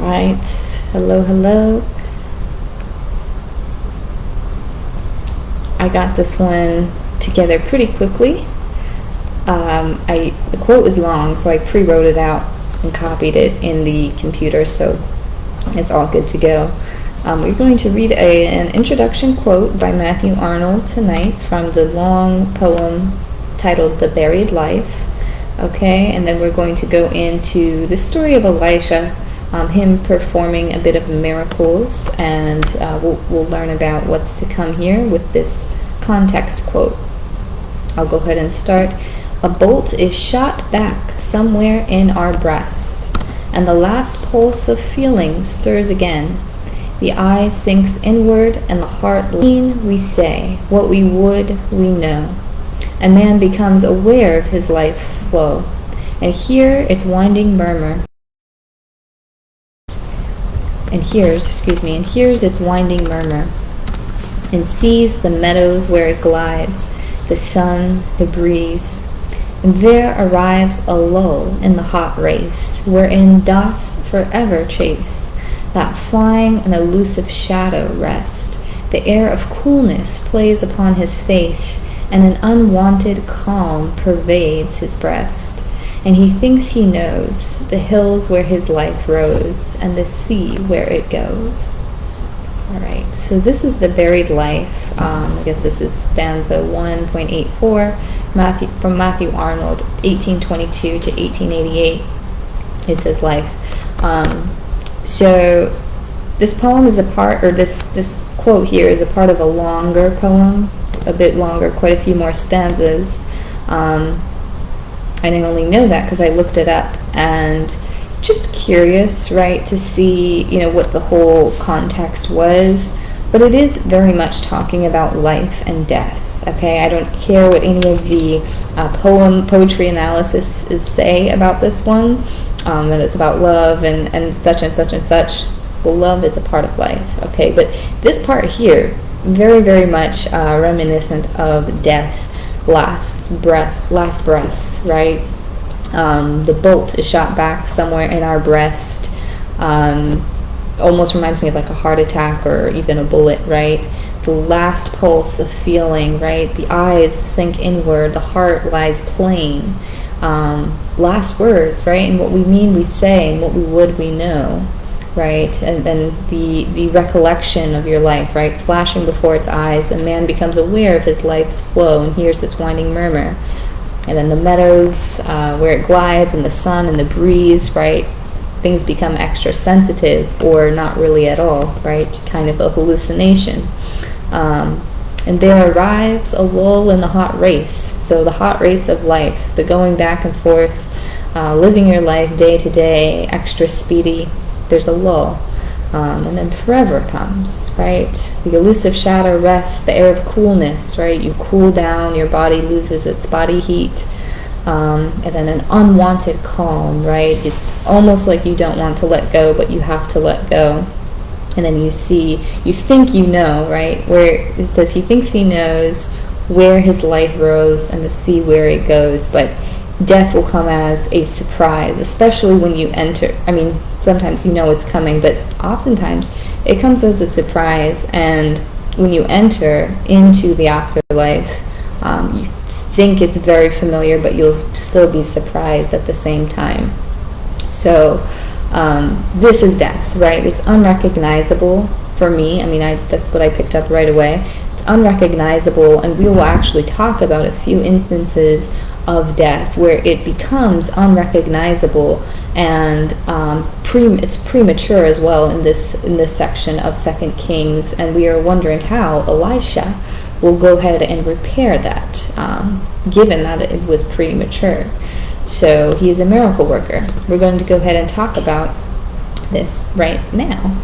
right. Hello, hello. I got this one together pretty quickly. The quote was long, so I pre-wrote it out and copied it in the computer, so it's all good to go. We're going to read an introduction quote by Matthew Arnold tonight from the long poem titled The Buried Life. Okay, and then we're going to go into the story of Elisha, him performing a bit of miracles, and we'll learn about what's to come here with this context quote. I'll go ahead and start. A bolt is shot back somewhere in our breast, and the last pulse of feeling stirs again. The eye sinks inward, and the heart lean, we say, what we would, we know. A man becomes aware of his life's flow, and hears its winding murmur. And hears its winding murmur, and sees the meadows where it glides, the sun, the breeze. And there arrives a lull in the hot race, wherein doth forever chase that flying and elusive shadow rest. The air of coolness plays upon his face, and an unwanted calm pervades his breast. And he thinks he knows the hills where his life rose, and the sea where it goes. All right, so this is The Buried Life. I guess this is stanza 1.84, from Matthew Arnold, 1822 to 1888 is his life. So this poem is a part, or this quote here is a part of a longer poem, a bit longer, quite a few more stanzas. I didn't only know that because I looked it up, and just curious, right, to see, what the whole context was. But it is very much talking about life and death. Okay, I don't care what any of the poetry analysis say about this one, that it's about love and such and such and such. Well, love is a part of life, okay? But this part here, very, very much reminiscent of death, last breaths, right? The bolt is shot back somewhere in our breast. Almost reminds me of like a heart attack or even a bullet, right? The last pulse of feeling, right? The eyes sink inward, the heart lies plain. Last words, right? And what we mean we say, and what we would we know, right? And then the recollection of your life, right? Flashing before its eyes, a man becomes aware of his life's flow and hears its winding murmur. And then the meadows where it glides, and the sun and the breeze, right? Things become extra sensitive, or not really at all, right? Kind of a hallucination. And there arrives a lull in the hot race. So the hot race of life, the going back and forth, living your life day to day, extra speedy. There's a lull. And then forever comes, right? The elusive shadow rests, the air of coolness, right? You cool down, your body loses its body heat. And then an unwanted calm, right? It's almost like you don't want to let go, but you have to let go. And then you think you know, right? Where it says he thinks he knows where his life rose and the sea where it goes. But death will come as a surprise, especially when you enter. I mean, sometimes you know it's coming, but oftentimes it comes as a surprise. And when you enter into the afterlife, you think it's very familiar, but you'll still be surprised at the same time. So this is death, right? It's unrecognizable for me. I mean, that's what I picked up right away. It's unrecognizable, and we will actually talk about a few instances of death where it becomes unrecognizable, and it's premature as well in this section of 2 Kings, and we are wondering how Elisha will go ahead and repair that, given that it was premature. So he is a miracle worker. We're going to go ahead and talk about this right now.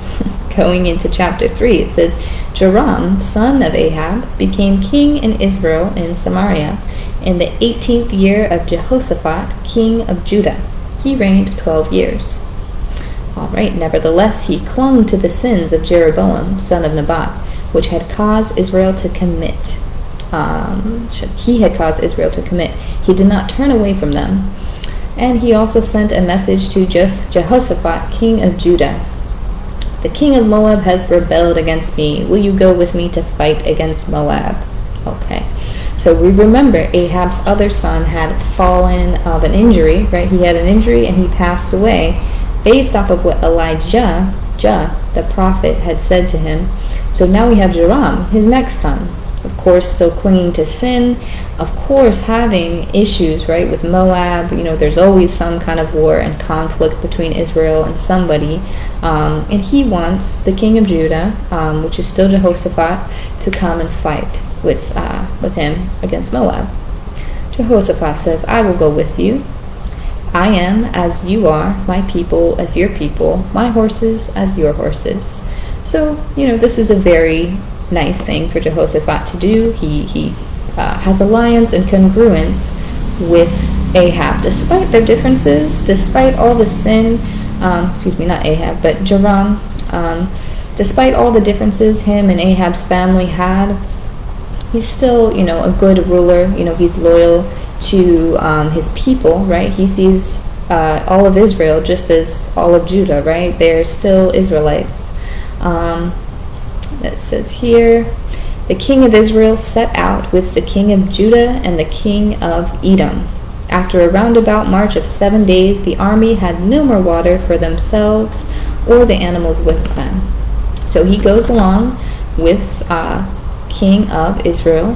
Going into chapter 3, it says, Joram, son of Ahab, became king in Israel in Samaria in the 18th year of Jehoshaphat, king of Judah. He reigned 12 years. All right, nevertheless, he clung to the sins of Jeroboam, son of Nebat, which had caused Israel to commit. He did not turn away from them. And he also sent a message to Jehoshaphat, king of Judah, The king of Moab has rebelled against me. Will you go with me to fight against Moab? Okay. So we remember Ahab's other son had fallen of an injury, right? He had an injury and he passed away based off of what Elijah, the prophet, had said to him. So now we have Joram, his next son. Of course, still clinging to sin. Of course, having issues, right, with Moab. There's always some kind of war and conflict between Israel and somebody. And he wants the king of Judah, which is still Jehoshaphat, to come and fight with him against Moab. Jehoshaphat says, I will go with you. I am as you are, my people as your people, my horses as your horses. So, this is a very nice thing for Jehoshaphat to do. He has alliance and congruence with Ahab, despite their differences, despite all the sin, not Ahab, but Joram, despite all the differences him and Ahab's family had, he's still, a good ruler. He's loyal to his people, right? He sees all of Israel just as all of Judah, right? They're still Israelites. It says here, the king of Israel set out with the king of Judah and the king of Edom. After a roundabout march of 7 days, the army had no more water for themselves or the animals with them. So he goes along with king of Israel,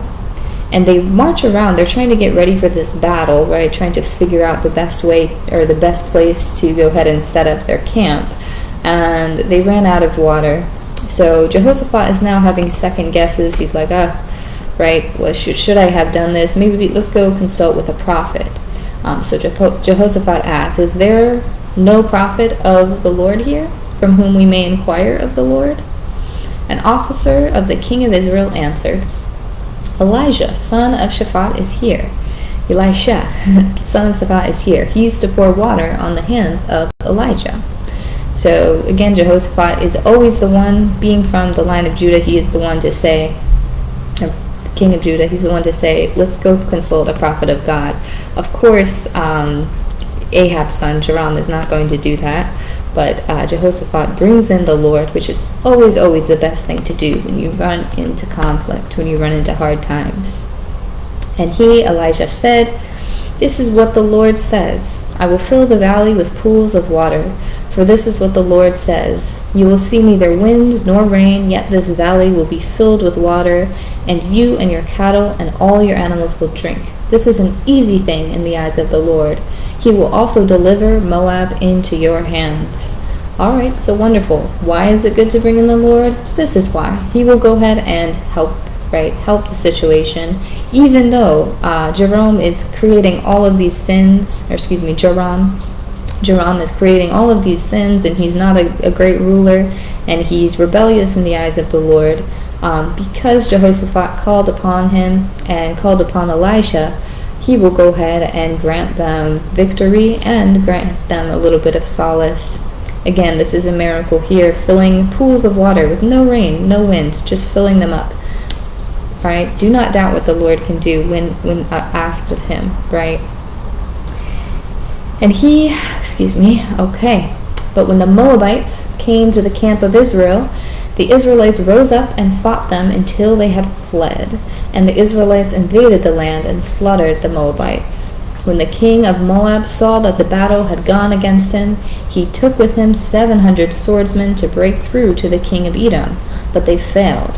and they march around. They're trying to get ready for this battle, right? Trying to figure out the best way or the best place to go ahead and set up their camp. And they ran out of water. So Jehoshaphat is now having second guesses. He's like, right, well, should I have done this? Maybe let's go consult with a prophet. So Jehoshaphat asks, is there no prophet of the Lord here, from whom we may inquire of the Lord? An officer of the king of Israel answered, Elijah, son of Shaphat, is here. Elisha, son of Shaphat, is here. He used to pour water on the hands of Elijah. So again, Jehoshaphat is always the one, being from the line of Judah, he is the one to say, king of Judah, he's the one to say, let's go consult a prophet of God. Of course, Ahab's son, Joram, is not going to do that, but Jehoshaphat brings in the Lord, which is always the best thing to do when you run into conflict, when you run into hard times. And he, Elijah, said, this is what the Lord says, I will fill the valley with pools of water. For this is what the Lord says, you will see neither wind nor rain, yet this valley will be filled with water, and you and your cattle and all your animals will drink. This is an easy thing in the eyes of the Lord. He will also deliver Moab into your hands. All right, so wonderful. Why is it good to bring in the Lord? This is why. He will go ahead and help the situation, even though Joram is creating all of these sins, Joram is creating all of these sins, and he's not a great ruler, and he's rebellious in the eyes of the Lord. Because Jehoshaphat called upon him and called upon Elisha, he will go ahead and grant them victory and grant them a little bit of solace. Again, this is a miracle here, filling pools of water with no rain, no wind, just filling them up. Right? Do not doubt what the Lord can do when asked of him, right? And But when the Moabites came to the camp of Israel, the Israelites rose up and fought them until they had fled, and the Israelites invaded the land and slaughtered the Moabites. When the king of Moab saw that the battle had gone against him, he took with him 700 swordsmen to break through to the king of Edom, but they failed.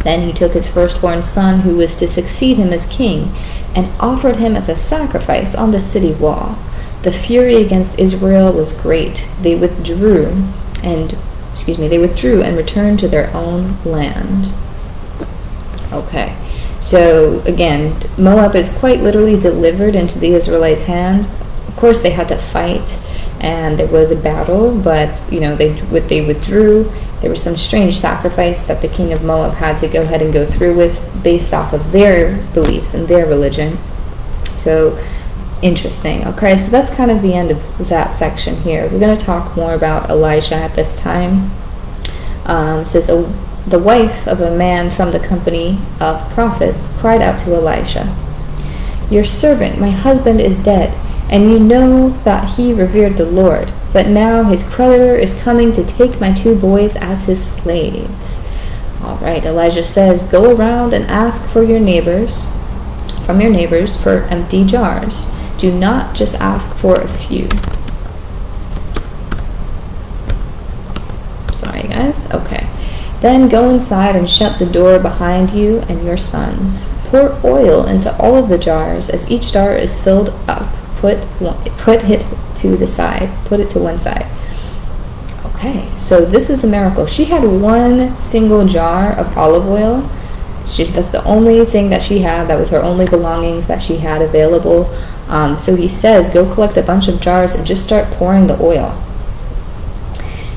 Then he took his firstborn son, who was to succeed him as king, and offered him as a sacrifice on the city wall. The fury against Israel was great. They withdrew and returned to their own land. Okay, so again, Moab is quite literally delivered into the Israelites' hand. Of course, they had to fight, and there was a battle, but they withdrew. There was some strange sacrifice that the king of Moab had to go ahead and go through with, based off of their beliefs and their religion. So interesting. Okay, so that's kind of the end of that section here. We're going to talk more about Elisha at this time. It says, the wife of a man from the company of prophets cried out to Elisha, your servant, my husband, is dead, and you know that he revered the Lord. But now his creditor is coming to take my 2 boys as his slaves. All right, Elijah says, go around and ask from your neighbors for empty jars. Do not just ask for a few. Sorry, guys. Okay. Then go inside and shut the door behind you and your sons. Pour oil into all of the jars. As each jar is filled up, put it to the side. Put it to one side. Okay, so this is a miracle. She had 1 single jar of olive oil. That's the only thing that she had. That was her only belongings that she had available. So he says, go collect a bunch of jars and just start pouring the oil.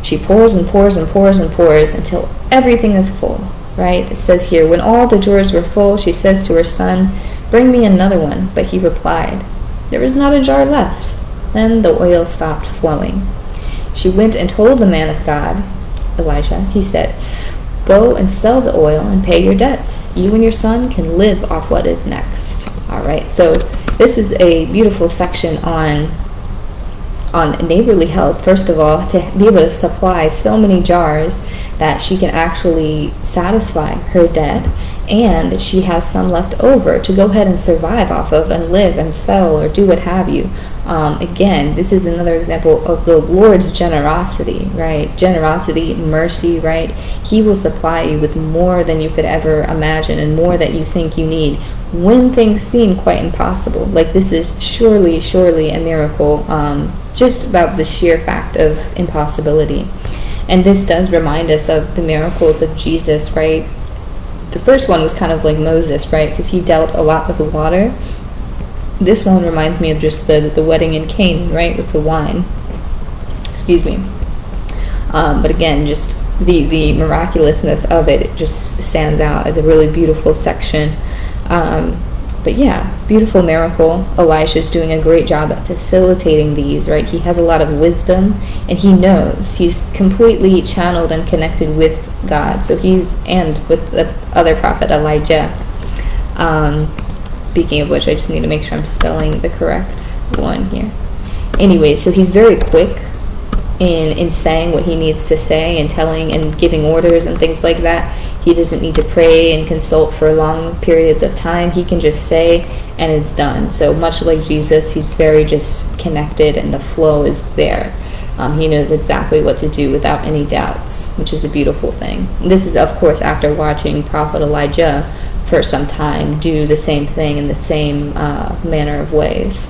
She pours and pours and pours and pours until everything is full, right? It says here, when all the jars were full, she says to her son, bring me another one. But he replied, there is not a jar left. Then the oil stopped flowing. She went and told the man of God, Elisha. He said, go and sell the oil and pay your debts. You and your son can live off what is next. All right, so this is a beautiful section on neighborly help. First of all, to be able to supply so many jars that she can actually satisfy her debt, and she has some left over to go ahead and survive off of and live and sell or do what have you. Again, this is another example of the Lord's generosity, right? Generosity, mercy, right? He will supply you with more than you could ever imagine and more that you think you need when things seem quite impossible. Like this is surely a miracle, just about the sheer fact of impossibility. And this does remind us of the miracles of Jesus, right? The first one was kind of like Moses, right? Because he dealt a lot with the water. This one reminds me of just the wedding in Canaan, right? With the wine. Excuse me. But again, just the miraculousness of it just stands out as a really beautiful section. But yeah, beautiful miracle. Elisha's doing a great job at facilitating these, right? He has a lot of wisdom, and he knows. He's completely channeled and connected with God. So and with the other prophet, Elijah. Speaking of which, I just need to make sure I'm spelling the correct one here. Anyway, so he's very quick in saying what he needs to say and telling and giving orders and things like that. He doesn't need to pray and consult for long periods of time. He can just say and it's done. So much like Jesus, he's very just connected and the flow is there. He knows exactly what to do without any doubts, which is a beautiful thing. This is, of course, after watching Prophet Elijah for some time do the same thing in the same manner of ways.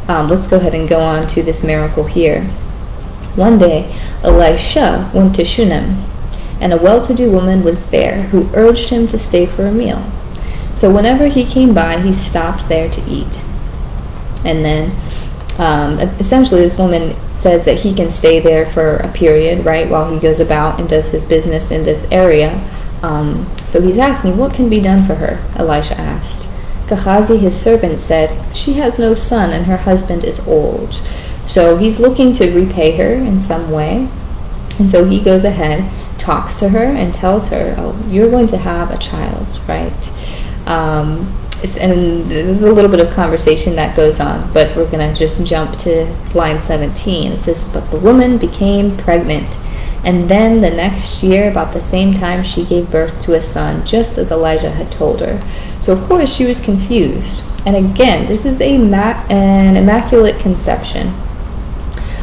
Let's go ahead and go on to this miracle here. One day, Elisha went to Shunem, and a well-to-do woman was there who urged him to stay for a meal. So whenever he came by, he stopped there to eat. And then, essentially, this woman says that he can stay there for a period, right, while he goes about and does his business in this area. So he's asking, what can be done for her? Elisha asked. Gehazi, his servant, said, she has no son and her husband is old. So he's looking to repay her in some way. And so he goes ahead, talks to her, and tells her, oh, you're going to have a child, right? And there's a little bit of conversation that goes on, but we're going to just jump to line 17. It says, but the woman became pregnant. And then the next year, about the same time, she gave birth to a son, just as Elijah had told her. So, of course, she was confused. And again, this is an immaculate conception.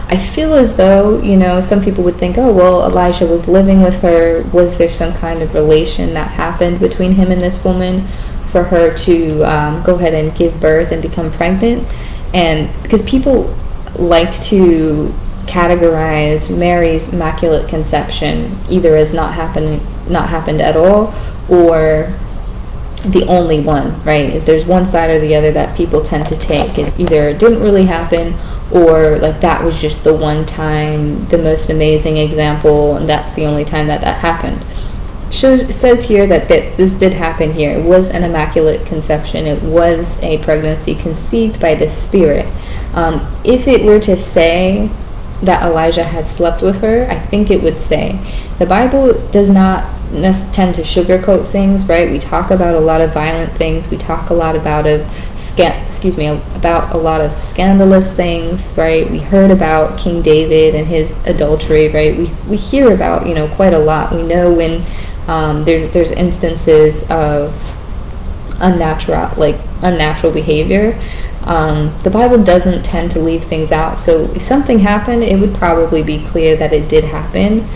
I feel as though, some people would think, oh, well, Elijah was living with her. Was there some kind of relation that happened between him and this woman for her to go ahead and give birth and become pregnant? And because people like to categorize Mary's immaculate conception either as not happened at all, or the only one, right? If there's one side or the other that people tend to take, it either didn't really happen, or like that was just the one time, the most amazing example, and that's the only time that happened. It says here that this did happen here. It was an immaculate conception. It was a pregnancy conceived by the Spirit. If it were to say that Elijah had slept with her, I think it would say. The Bible does not tend to sugarcoat things, right? We talk about a lot of violent things. We talk a lot about about a lot of scandalous things, right? We heard about King David and his adultery, right? We hear about, quite a lot. We know when there's instances of unnatural behavior. The Bible doesn't tend to leave things out. So if something happened, it would probably be clear that it did happen.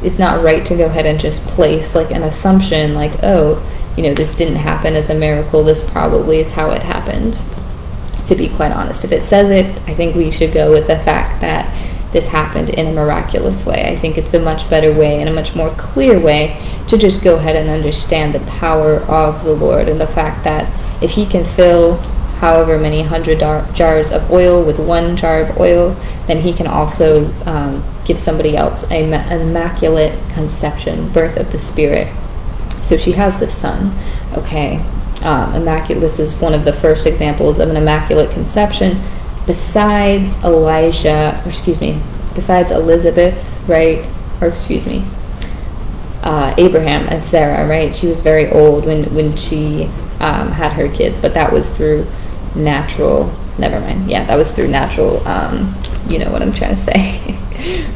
It's not right to go ahead and just place like an assumption like, oh, this didn't happen as a miracle. This probably is how it happened. To be quite honest, if it says it, I think we should go with the fact that this happened in a miraculous way. I think it's a much better way and a much more clear way to just go ahead and understand the power of the Lord and the fact that if he can fill however many 100 jars of oil with 1 jar of oil, then he can also give somebody else an immaculate conception, birth of the Spirit. So she has this son, okay? Immaculate. This is one of the first examples of an immaculate conception. Besides besides Elizabeth, right? Abraham and Sarah, right? She was very old when she had her kids, but that was through natural. Never mind. Yeah, that was through natural. You know what I'm trying to say?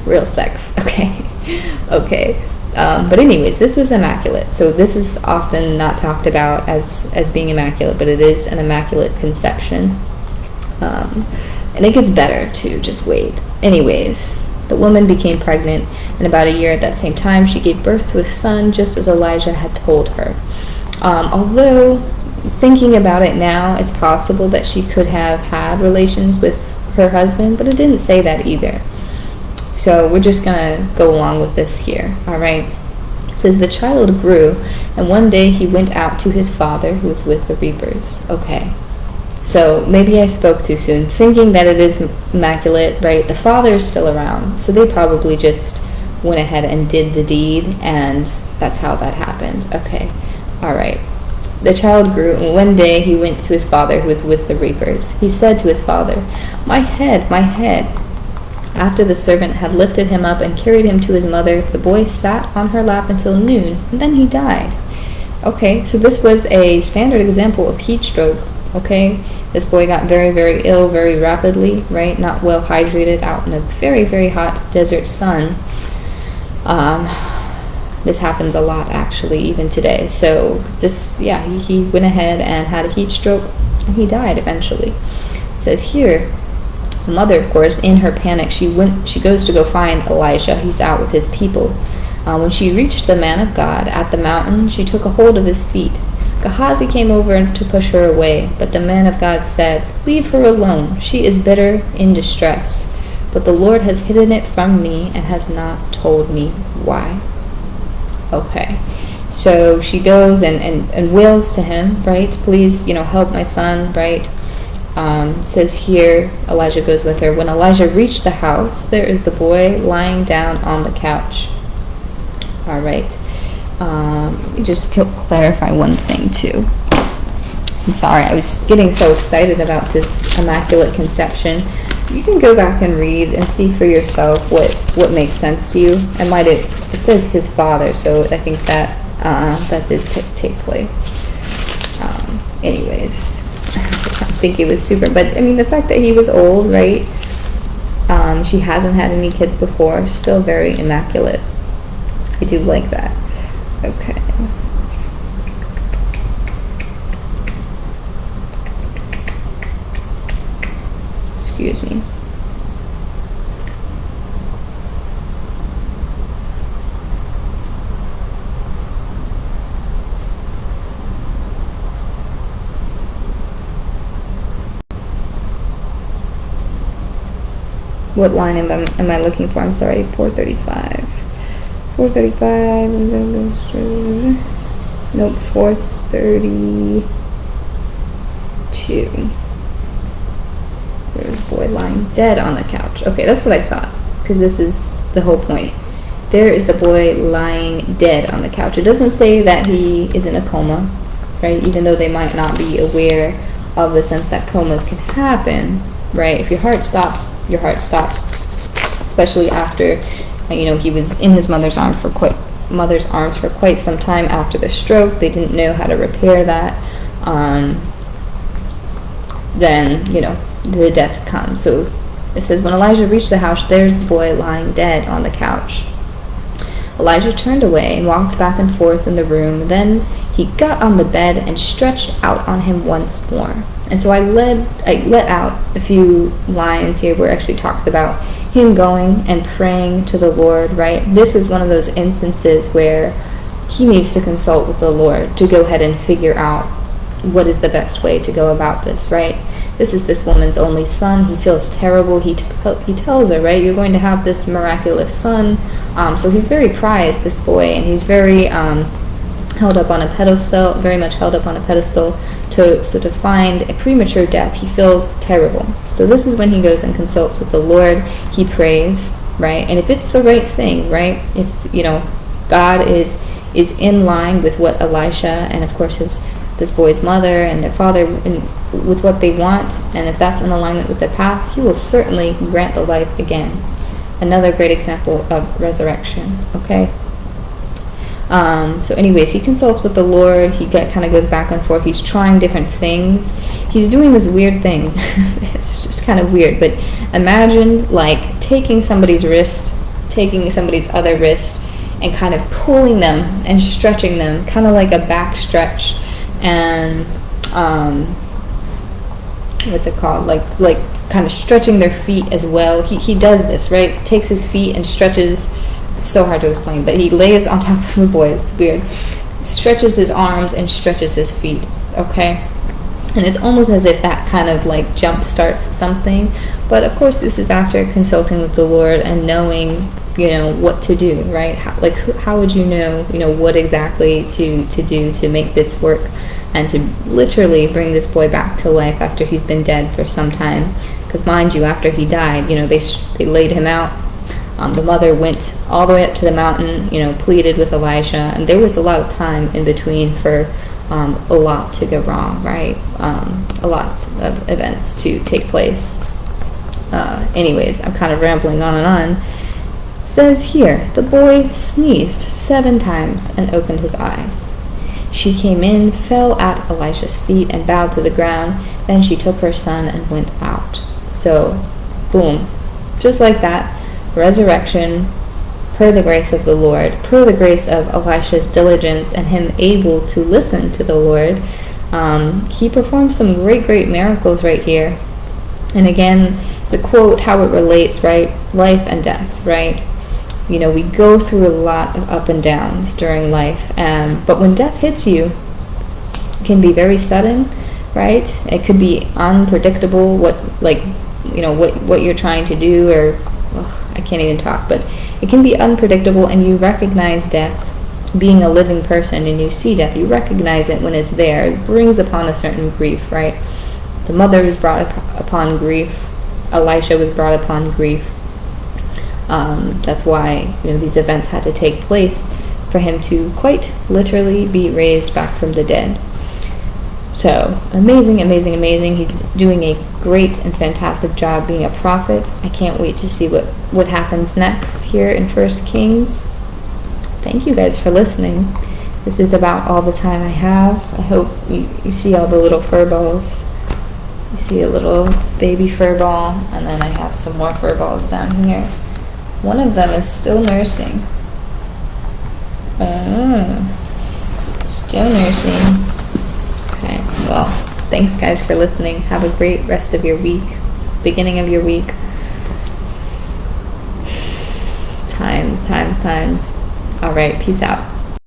Real sex. Okay. But anyways, this was immaculate. So this is often not talked about as being immaculate, but it is an immaculate conception. And it gets better too, just wait. Anyways, the woman became pregnant, and about a year at that same time, she gave birth to a son, just as Elijah had told her. Although, thinking about it now, it's possible that she could have had relations with her husband, but it didn't say that either. So we're just going to go along with this here, all right? It says, the child grew, and one day he went out to his father, who was with the reapers. Okay. So maybe I spoke too soon, thinking that it is immaculate, right? The father is still around, so they probably just went ahead and did the deed, and that's how that happened. Okay, all right. The child grew, and one day he went to his father, who was with the reapers. He said to his father, my head, my head. After the servant had lifted him up and carried him to his mother, the boy sat on her lap until noon, and then he died. Okay, so this was a standard example of heat stroke. Okay, this boy got very, very ill very rapidly, right? Not well hydrated, out in a very, very hot desert sun. This happens a lot, actually, even today. So this, he went ahead and had a heat stroke, and he died eventually. It says here, the mother, of course, in her panic, she goes to go find Elisha. He's out with his people. When she reached the man of God at the mountain, she took a hold of his feet. Gehazi came over to push her away, but the man of God said, leave her alone. She is bitter in distress. But the Lord has hidden it from me and has not told me why. Okay. So she goes and wails to him, right? Please, help my son, right? It says here, Elijah goes with her. When Elijah reached the house, there is the boy lying down on the couch. All right. Let me just clarify one thing too. I'm sorry, I was getting so excited about this immaculate conception. You can go back and read and see for yourself what makes sense to you. It says his father, so I think that that did take place. Anyways, I think it was super. But I mean, the fact that he was old, right? She hasn't had any kids before. Still very immaculate. I do like that. Okay. Excuse me. What line am I looking for? I'm sorry, 435. 435. Nope, 432. There's a boy lying dead on the couch. Okay, that's what I thought, because this is the whole point. There is the boy lying dead on the couch. It doesn't say that he is in a coma, right? Even though they might not be aware of the sense that comas can happen, right? If your heart stops, your heart stops. Especially after, he was in his mother's arm for quite mother's arms for quite some time after the stroke. They didn't know how to repair that. Then, the death comes. So it says, when Elijah reached the house, there's the boy lying dead on the couch. Elijah turned away and walked back and forth in the room. Then he got on the bed and stretched out on him once more. And so I let out a few lines here where it actually talks about him going and praying to the Lord, right? This is one of those instances where he needs to consult with the Lord to go ahead and figure out what is the best way to go about this, right? This is this woman's only son. He feels terrible. He tells her, right, you're going to have this miraculous son. So he's very prized, this boy, and he's very held up on a pedestal, very much held up on a pedestal. To find a premature death, he feels terrible. So this is when he goes and consults with the Lord. He prays, right? And if it's the right thing, right? If, God is in line with what Elisha and, of course, this boy's mother and their father, with what they want, and if that's in alignment with the path, he will certainly grant the life again. Another great example of resurrection, okay? So anyways, he consults with the Lord. He kind of goes back and forth. He's trying different things. He's doing this weird thing. It's just kind of weird, but imagine like taking somebody's other wrist, and kind of pulling them and stretching them, kind of like a back stretch, and what's it called? Like kind of stretching their feet as well. He does this, right? Takes his feet and stretches. It's so hard to explain, but he lays on top of the boy. It's weird. Stretches his arms and stretches his feet, okay? And it's almost as if that kind of like jump starts something. But of course, this is after consulting with the Lord and knowing, what to do, right? How would you know, what exactly to do to make this work and to literally bring this boy back to life after he's been dead for some time? Because mind you, after he died, they laid him out. The mother went all the way up to the mountain, pleaded with Elisha, and there was a lot of time in between for a lot to go wrong, right? A lot of events to take place. Anyways, I'm kind of rambling on and on. It says here, the boy sneezed 7 times and opened his eyes. She came in, fell at Elisha's feet, and bowed to the ground. Then she took her son and went out. So, boom. Just like that, resurrection, per the grace of the Lord, per the grace of Elisha's diligence and him able to listen to the Lord. He performed some great miracles right here. And again, the quote, how it relates, right? Life and death, right? We go through a lot of up and downs during life. But when death hits you, it can be very sudden, right? It could be unpredictable what you're trying to do, or I can't even talk, but it can be unpredictable, and you recognize death. Being a living person and you see death, you recognize it when it's there. It brings upon a certain grief, right? The mother was brought upon grief. Elisha was brought upon grief. That's why these events had to take place for him to quite literally be raised back from the dead. So amazing. He's doing a great and fantastic job being a prophet. I can't wait to see what happens next here in 1 Kings. Thank you guys for listening. This is about all the time I have. I hope you see all the little fur balls. You see a little baby fur ball, and then I have some more fur balls down here. One of them is still nursing. Still nursing. Okay, well, thanks guys for listening. Have a great rest of your week, beginning of your week. Times. All right, peace out.